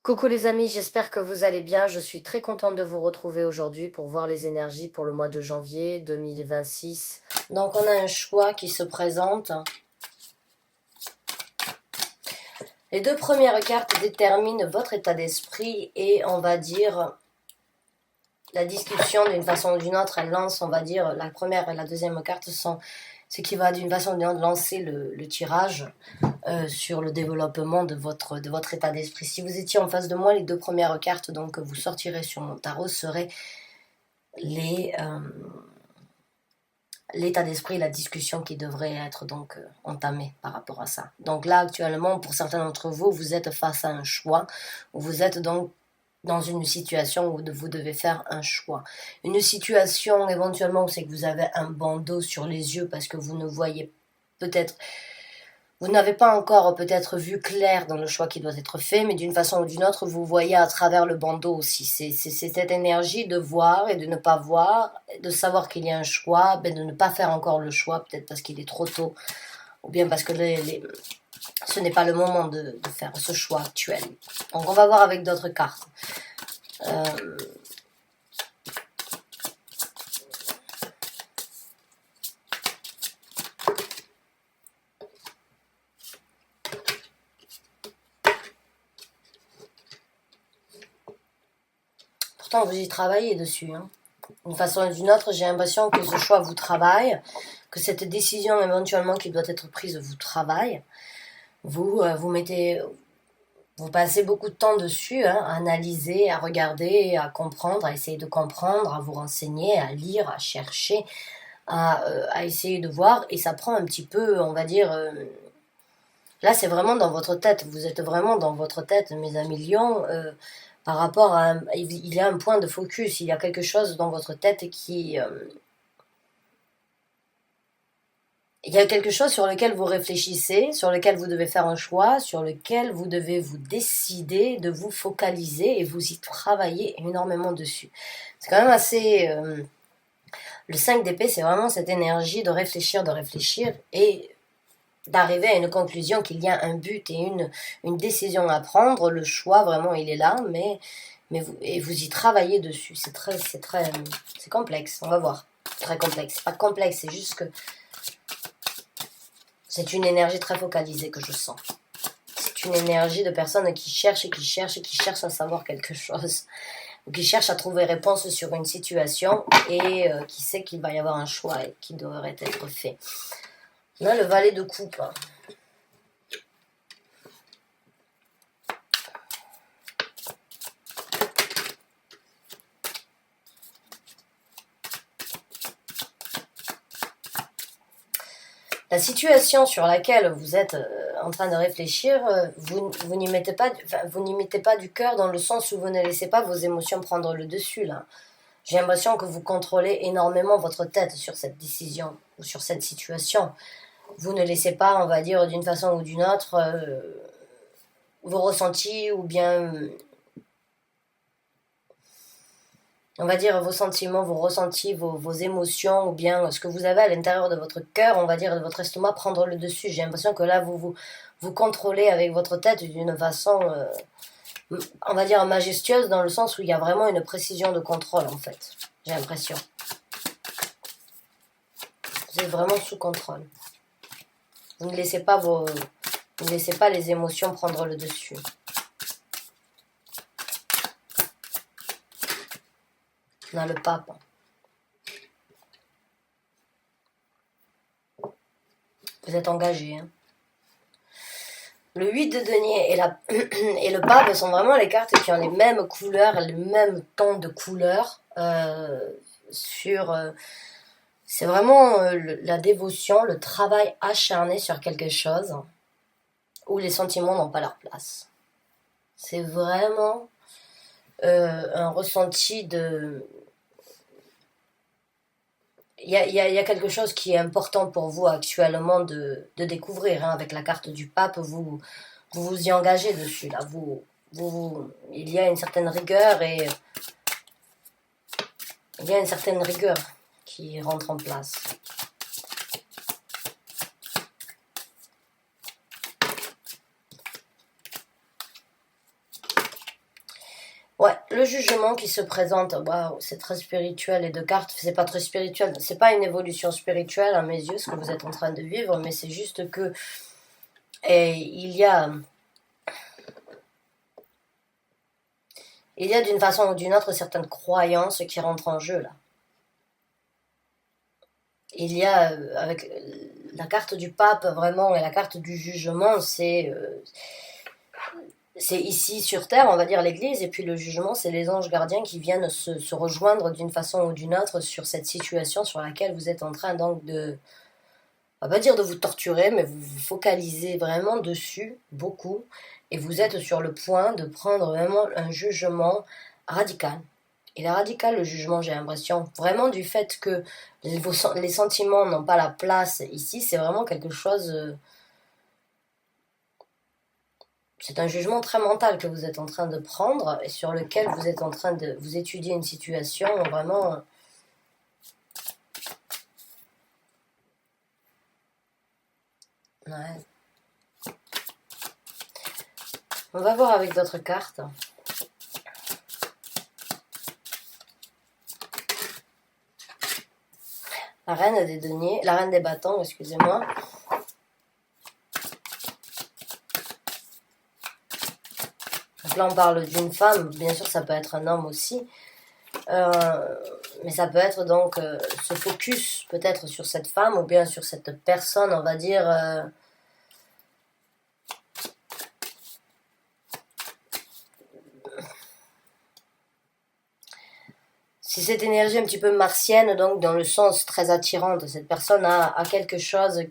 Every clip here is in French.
Coucou les amis, j'espère que vous allez bien. Je suis très contente de vous retrouver aujourd'hui pour voir les énergies pour le mois de janvier 2026. Donc on a un choix qui se présente. Les deux premières cartes déterminent votre état d'esprit et on va dire la discussion d'une façon ou d'une autre. Elle lance, on va dire, la première et la deuxième carte sont ce qui va d'une façon ou d'une autre lancer le tirage sur le développement de votre état d'esprit. Si vous étiez en face de moi, les deux premières cartes donc, que vous sortirez sur mon tarot seraient l'état d'esprit, la discussion qui devrait être donc entamée par rapport à ça. Donc là, actuellement, pour certains d'entre vous, vous êtes face à un choix, vous êtes donc dans une situation où vous devez faire un choix. Une situation éventuellement où c'est que vous avez un bandeau sur les yeux parce que vous ne voyez peut-être, vous n'avez pas encore peut-être vu clair dans le choix qui doit être fait, mais d'une façon ou d'une autre, vous voyez à travers le bandeau aussi. C'est cette énergie de voir et de ne pas voir, de savoir qu'il y a un choix, de ne pas faire encore le choix, peut-être parce qu'il est trop tôt, ou bien parce que ce n'est pas le moment de faire ce choix actuel. Donc on va voir avec d'autres cartes. Pourtant, vous y travaillez dessus. D'une façon ou d'une autre, j'ai l'impression que ce choix vous travaille, que cette décision éventuellement qui doit être prise vous travaille. Vous passez beaucoup de temps dessus, à analyser, à regarder, à comprendre, à essayer de comprendre, à vous renseigner, à lire, à chercher, à essayer de voir. Et ça prend un petit peu, on va dire, là c'est vraiment dans votre tête. Vous êtes vraiment dans votre tête, mes amis lions. Par rapport à... il y a un point de focus, il y a quelque chose dans votre tête qui... il y a quelque chose sur lequel vous réfléchissez, sur lequel vous devez faire un choix, sur lequel vous devez vous décider de vous focaliser et vous y travaillez énormément dessus. C'est quand même assez... le 5 d'épée, c'est vraiment cette énergie de réfléchir et d'arriver à une conclusion qu'il y a un but et une décision à prendre. Le choix, vraiment, il est là, mais vous y travaillez dessus. C'est complexe, on va voir. Très complexe. C'est pas complexe, c'est juste que c'est une énergie très focalisée que je sens. C'est une énergie de personnes qui cherchent et qui cherchent et qui cherchent à savoir quelque chose. Ou qui cherchent à trouver réponse sur une situation et qui sait qu'il va y avoir un choix qui devrait être fait. Là, le valet de coupe. La situation sur laquelle vous êtes en train de réfléchir, vous n'y mettez pas du cœur dans le sens où vous ne laissez pas vos émotions prendre le dessus là. J'ai l'impression que vous contrôlez énormément votre tête sur cette décision ou sur cette situation. Vous ne laissez pas, on va dire d'une façon ou d'une autre, vos ressentis ou bien, on va dire vos sentiments, vos ressentis, vos émotions ou bien ce que vous avez à l'intérieur de votre cœur, on va dire de votre estomac prendre le dessus. J'ai l'impression que là vous contrôlez avec votre tête d'une façon, on va dire majestueuse dans le sens où il y a vraiment une précision de contrôle en fait. J'ai l'impression. Vous êtes vraiment sous contrôle. Vous ne laissez pas les émotions prendre le dessus. On a le pape. Vous êtes engagé. Le 8 de denier et le pape sont vraiment les cartes qui ont les mêmes couleurs, les mêmes tons de couleurs. C'est vraiment la dévotion, le travail acharné sur quelque chose où les sentiments n'ont pas leur place. C'est vraiment un ressenti de... Il y a quelque chose qui est important pour vous actuellement de découvrir. Avec la carte du pape, vous y engagez dessus. Là. Il y a une certaine rigueur et il y a une certaine rigueur qui rentre en place. Ouais, le jugement qui se présente, waouh, c'est très spirituel et de cartes, c'est pas très spirituel, c'est pas une évolution spirituelle à mes yeux ce que vous êtes en train de vivre, mais c'est juste que il y a d'une façon ou d'une autre certaines croyances qui rentrent en jeu là. Il y a avec la carte du pape vraiment et la carte du jugement, c'est ici sur terre, on va dire l'église, et puis le jugement, c'est les anges gardiens qui viennent se rejoindre d'une façon ou d'une autre sur cette situation sur laquelle vous êtes en train donc de, on va pas dire de vous torturer, mais vous vous focalisez vraiment dessus, beaucoup, et vous êtes sur le point de prendre vraiment un jugement radical. Il est radical le jugement, j'ai l'impression, vraiment du fait que les sentiments n'ont pas la place ici, c'est vraiment quelque chose... c'est un jugement très mental que vous êtes en train de prendre et sur lequel vous êtes en train de vous étudier une situation vraiment... Ouais. On va voir avec d'autres cartes. La reine des deniers, la reine des bâtons, excusez-moi. Donc là, on parle d'une femme, bien sûr, ça peut être un homme aussi. Mais ça peut être donc ce focus peut-être sur cette femme ou bien sur cette personne, on va dire... c'est cette énergie un petit peu martienne, donc dans le sens très attirant de cette personne a quelque chose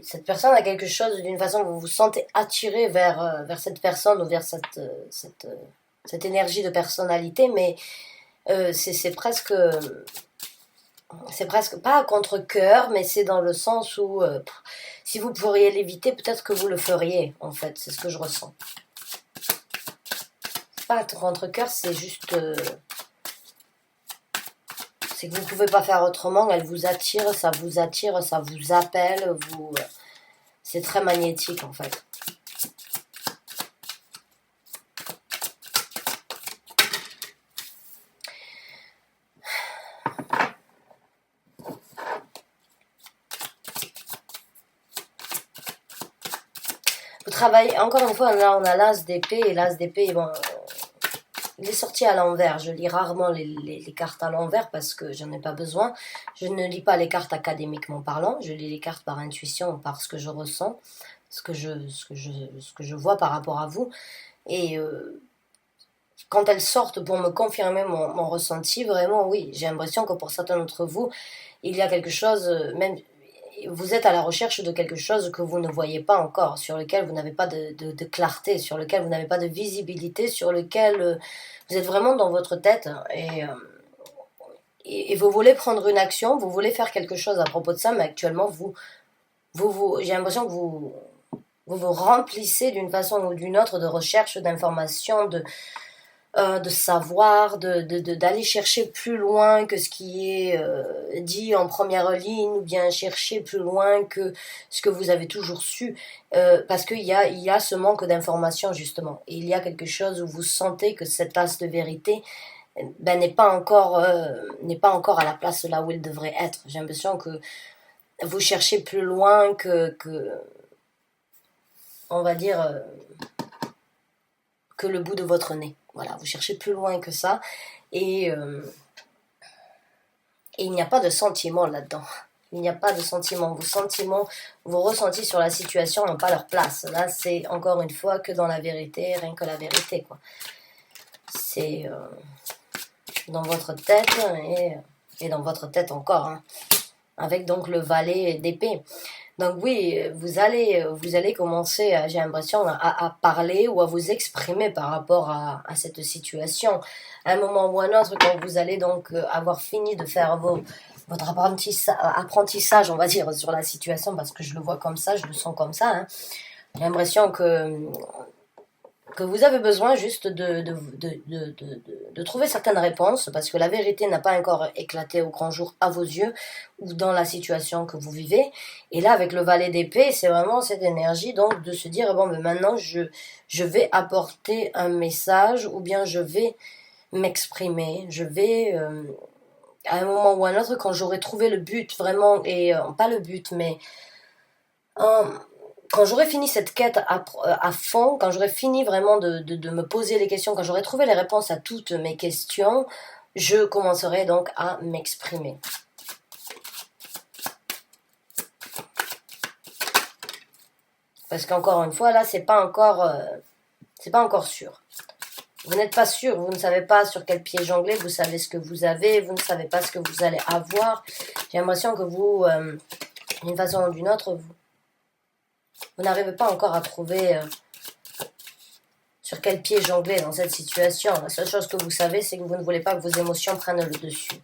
cette personne a quelque chose d'une façon que vous vous sentez attiré vers cette personne ou vers cette énergie de personnalité, mais c'est presque pas à contre-cœur, mais c'est dans le sens où si vous pourriez l'éviter, peut-être que vous le feriez, en fait, c'est ce que je ressens. C'est pas à contre-cœur, c'est juste... c'est que vous ne pouvez pas faire autrement, elle vous attire, ça vous appelle, c'est très magnétique en fait. Vous travaillez, encore une fois, là on a l'as d'épée, et l'as d'épée, bon, il est sorti à l'envers. Je lis rarement les cartes à l'envers parce que j'en ai pas besoin. Je ne lis pas les cartes académiquement parlant, je lis les cartes par intuition, par ce que je ressens, ce que je vois par rapport à vous. Et quand elles sortent pour me confirmer mon ressenti, vraiment oui, j'ai l'impression que pour certains d'entre vous, il y a quelque chose, même vous êtes à la recherche de quelque chose que vous ne voyez pas encore, sur lequel vous n'avez pas de clarté, sur lequel vous n'avez pas de visibilité, sur lequel vous êtes vraiment dans votre tête et vous voulez prendre une action, vous voulez faire quelque chose à propos de ça, mais actuellement j'ai l'impression que vous remplissez d'une façon ou d'une autre de recherche, d'informations, de savoir, d'aller chercher plus loin que ce qui est dit en première ligne, ou bien chercher plus loin que ce que vous avez toujours su, parce qu'il y a ce manque d'information justement. Et il y a quelque chose où vous sentez que cet as de vérité n'est pas encore à la place là où il devrait être. J'ai l'impression que vous cherchez plus loin que on va dire, que le bout de votre nez. Voilà, vous cherchez plus loin que ça. Et il n'y a pas de sentiment là-dedans. Il n'y a pas de sentiment. Vos ressentis sur la situation n'ont pas leur place. Là, c'est encore une fois que dans la vérité, rien que la vérité, quoi. C'est dans votre tête et dans votre tête encore, hein, avec donc le valet d'épée. Donc oui, vous allez commencer, j'ai l'impression, à parler ou à vous exprimer par rapport à cette situation. À un moment ou à un autre, quand vous allez donc avoir fini de faire votre apprentissage, on va dire, sur la situation, parce que je le vois comme ça, je le sens comme ça, hein. J'ai l'impression que que vous avez besoin juste de trouver certaines réponses, parce que la vérité n'a pas encore éclaté au grand jour à vos yeux, ou dans la situation que vous vivez. Et là, avec le valet d'épée, c'est vraiment cette énergie, donc, de se dire, bon, mais maintenant, je vais apporter un message, ou bien je vais m'exprimer, je vais, à un moment ou à un autre, quand j'aurai trouvé le but, vraiment, et pas le but, mais... quand j'aurai fini cette quête à fond, quand j'aurai fini vraiment de me poser les questions, quand j'aurai trouvé les réponses à toutes mes questions, je commencerai donc à m'exprimer. Parce qu'encore une fois, là, c'est pas encore sûr. Vous n'êtes pas sûr, vous ne savez pas sur quel pied jongler, vous savez ce que vous avez, vous ne savez pas ce que vous allez avoir. J'ai l'impression que vous, d'une façon ou d'une autre, vous n'arrivez pas encore à trouver sur quel pied jongler dans cette situation. La seule chose que vous savez, c'est que vous ne voulez pas que vos émotions prennent le dessus.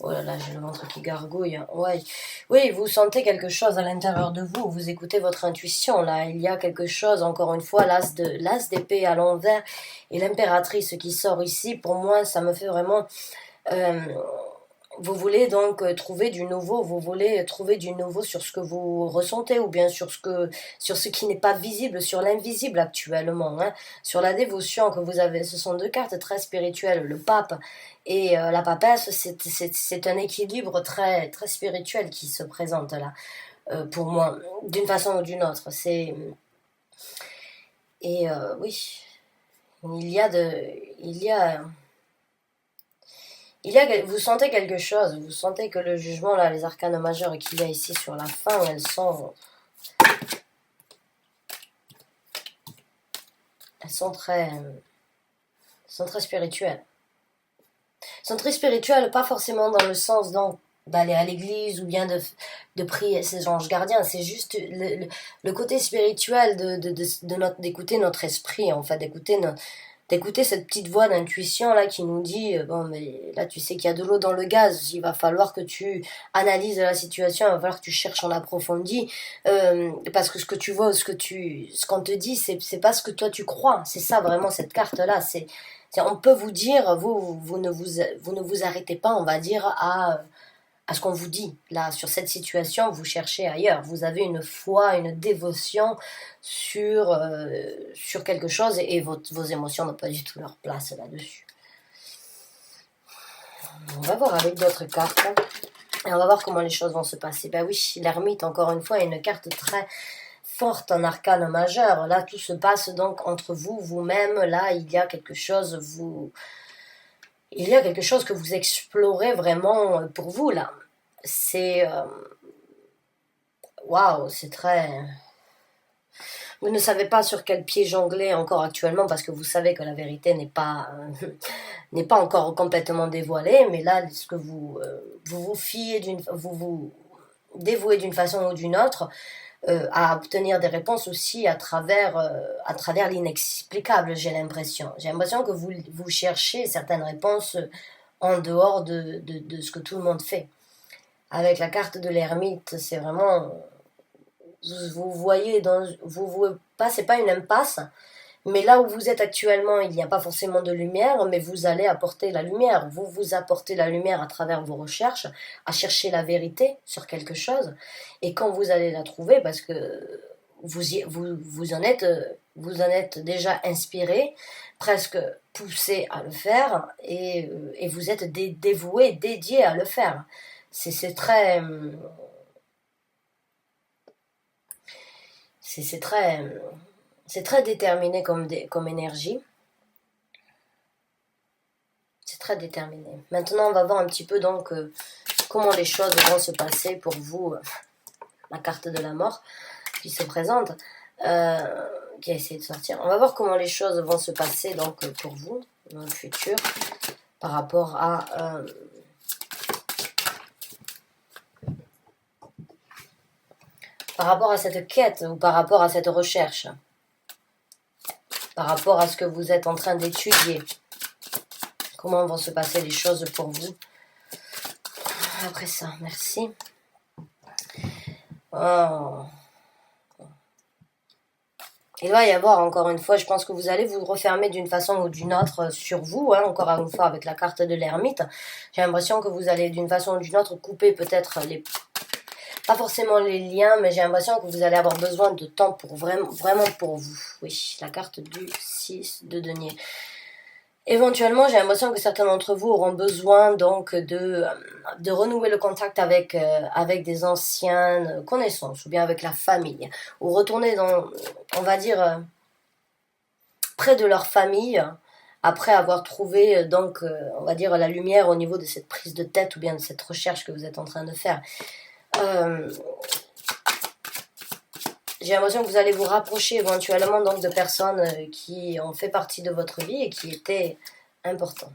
Oh là là, j'ai le ventre qui gargouille. Ouais. Oui, vous sentez quelque chose à l'intérieur de vous. Vous écoutez votre intuition. Là, il y a quelque chose, encore une fois, l'as d'épée à l'envers et l'impératrice qui sort ici. Pour moi, ça me fait vraiment... vous voulez donc trouver du nouveau, vous voulez trouver du nouveau sur ce que vous ressentez, ou bien sur ce qui n'est pas visible, sur l'invisible actuellement, hein. Sur la dévotion que vous avez, ce sont deux cartes très spirituelles, le pape et la papesse, c'est un équilibre très, très spirituel qui se présente là, pour moi, d'une façon ou d'une autre. Oui, vous sentez quelque chose, vous sentez que le jugement, là, les arcanes majeurs qu'il y a ici sur la fin, elles sont très spirituelles. Elles sont très spirituelles, pas forcément dans le sens d'aller à l'église ou bien de prier ces anges gardiens, c'est juste le côté spirituel d'écouter notre esprit, en fait, d'écouter cette petite voix d'intuition là qui nous dit bon, mais là tu sais qu'il y a de l'eau dans le gaz, il va falloir que tu analyses la situation, il va falloir que tu cherches en approfondi, parce que ce que tu vois, ce qu'on te dit, c'est pas ce que toi tu crois. C'est ça vraiment, cette carte là, on peut vous dire, vous ne vous arrêtez pas, on va dire, à ce qu'on vous dit. Là, sur cette situation, vous cherchez ailleurs. Vous avez une foi, une dévotion sur quelque chose, et vos émotions n'ont pas du tout leur place là-dessus. On va voir avec d'autres cartes. Et on va voir comment les choses vont se passer. Ben oui, l'ermite, encore une fois, est une carte très forte en arcane majeur. Là, tout se passe donc entre vous, vous-même. Là, il y a quelque chose, que vous explorez vraiment pour vous, là. C'est... Waouh, c'est très... Vous ne savez pas sur quel pied jongler encore actuellement, parce que vous savez que la vérité n'est pas encore complètement dévoilée, mais là, ce que vous vous dévouez d'une façon ou d'une autre à obtenir des réponses aussi à travers l'inexplicable, j'ai l'impression. J'ai l'impression que vous cherchez certaines réponses en dehors de ce que tout le monde fait. Avec la carte de l'ermite, c'est vraiment... Vous voyez, c'est pas une impasse, mais là où vous êtes actuellement, il n'y a pas forcément de lumière, mais vous allez apporter la lumière. Vous apportez la lumière à travers vos recherches, à chercher la vérité sur quelque chose. Et quand vous allez la trouver, parce que vous en êtes déjà inspiré, presque poussé à le faire, et vous êtes dévoué, dédié à le faire. C'est très... C'est très déterminé comme énergie. C'est très déterminé. Maintenant, on va voir un petit peu donc comment les choses vont se passer pour vous. La carte de la mort qui se présente, qui a essayé de sortir. On va voir comment les choses vont se passer donc pour vous dans le futur par rapport à... par rapport à cette quête, ou par rapport à cette recherche, par rapport à ce que vous êtes en train d'étudier. Comment vont se passer les choses pour vous après ça? Merci. Oh. Il va y avoir, encore une fois, je pense que vous allez vous refermer d'une façon ou d'une autre sur vous, hein, encore une fois avec la carte de l'ermite. J'ai l'impression que vous allez d'une façon ou d'une autre couper peut-être les... Pas forcément les liens, mais j'ai l'impression que vous allez avoir besoin de temps pour vraiment pour vous. Oui, la carte du 6 de denier. Éventuellement, j'ai l'impression que certains d'entre vous auront besoin donc de renouer le contact avec des anciennes connaissances ou bien avec la famille, ou retourner dans, on va dire, près de leur famille après avoir trouvé donc, on va dire, la lumière au niveau de cette prise de tête ou bien de cette recherche que vous êtes en train de faire. J'ai l'impression que vous allez vous rapprocher éventuellement donc de personnes qui ont fait partie de votre vie et qui étaient importantes.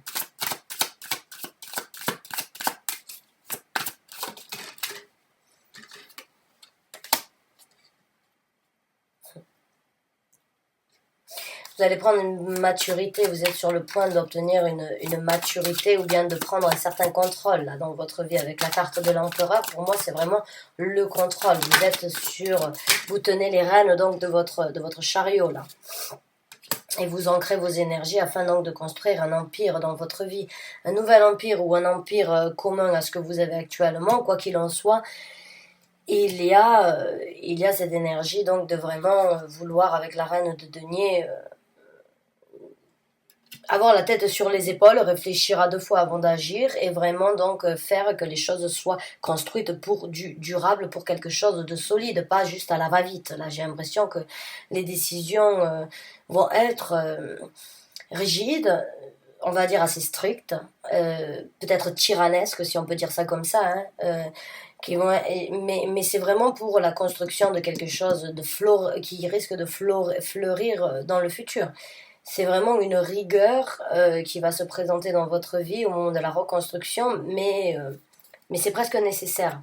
Vous allez prendre une maturité, vous êtes sur le point d'obtenir une maturité ou bien de prendre un certain contrôle là, dans votre vie. Avec la carte de l'empereur, pour moi, c'est vraiment le contrôle. Vous êtes sur, vous tenez les rênes donc de votre chariot là. Et vous ancrez vos énergies afin donc de construire un empire dans votre vie. Un nouvel empire ou un empire commun à ce que vous avez actuellement, quoi qu'il en soit. Il y a cette énergie donc de vraiment vouloir, avec la reine de denier, avoir la tête sur les épaules, réfléchir à 2 fois avant d'agir et vraiment donc faire que les choses soient construites pour du durable, pour quelque chose de solide, pas juste à la va-vite. Là, j'ai l'impression que les décisions vont être rigides, on va dire assez strictes, peut-être tyrannesques si on peut dire ça comme ça, hein, mais c'est vraiment pour la construction de quelque chose de qui risque de fleurir dans le futur. C'est vraiment une rigueur qui va se présenter dans votre vie au moment de la reconstruction, mais c'est presque nécessaire.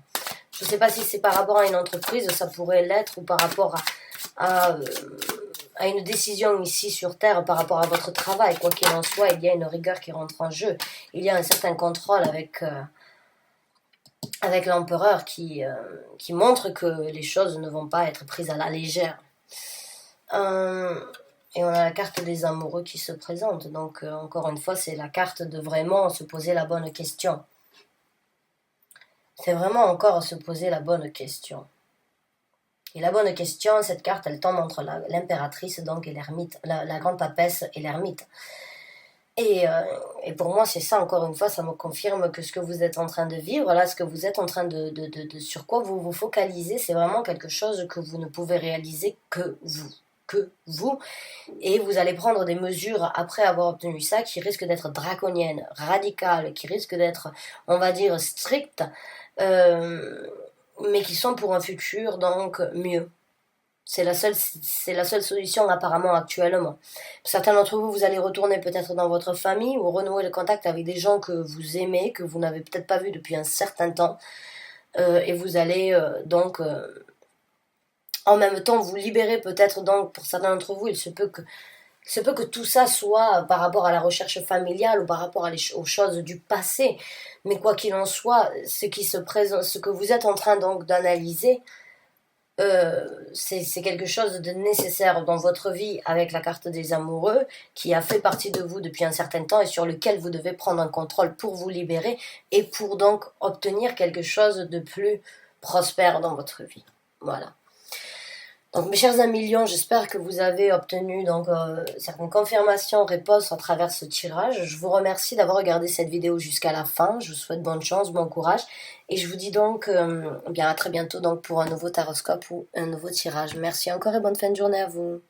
Je ne sais pas si c'est par rapport à une entreprise, ça pourrait l'être, ou par rapport à une décision ici sur Terre, par rapport à votre travail. Quoi qu'il en soit, il y a une rigueur qui rentre en jeu. Il y a un certain contrôle avec l'empereur qui montre que les choses ne vont pas être prises à la légère. Et on a la carte des amoureux qui se présente. Donc, encore une fois, c'est la carte de vraiment se poser la bonne question. C'est vraiment encore se poser la bonne question. Et la bonne question, cette carte, elle tombe entre l'impératrice donc et l'ermite, la grande papesse et l'ermite. Et pour moi, c'est ça, encore une fois, ça me confirme que ce que vous êtes en train de vivre, là, ce que vous êtes en train sur quoi vous vous focalisez, c'est vraiment quelque chose que vous ne pouvez réaliser que vous, et vous allez prendre des mesures après avoir obtenu ça qui risquent d'être draconiennes, radicales, qui risquent d'être, on va dire, strictes, mais qui sont pour un futur donc mieux. C'est la seule solution apparemment actuellement. Certains d'entre vous, vous allez retourner peut-être dans votre famille ou renouer le contact avec des gens que vous aimez, que vous n'avez peut-être pas vu depuis un certain temps, et vous allez donc en même temps vous libérer peut-être. Donc pour certains d'entre vous, il se peut que tout ça soit par rapport à la recherche familiale ou par rapport aux choses du passé, mais quoi qu'il en soit, ce qui se présente, ce que vous êtes en train donc d'analyser, c'est quelque chose de nécessaire dans votre vie avec la carte des amoureux qui a fait partie de vous depuis un certain temps et sur lequel vous devez prendre un contrôle pour vous libérer et pour donc obtenir quelque chose de plus prospère dans votre vie. Voilà. Donc mes chers amis lions, j'espère que vous avez obtenu donc certaines confirmations, réponses à travers ce tirage. Je vous remercie d'avoir regardé cette vidéo jusqu'à la fin. Je vous souhaite bonne chance, bon courage. Et je vous dis donc bien à très bientôt donc pour un nouveau taroscope ou un nouveau tirage. Merci encore et bonne fin de journée à vous.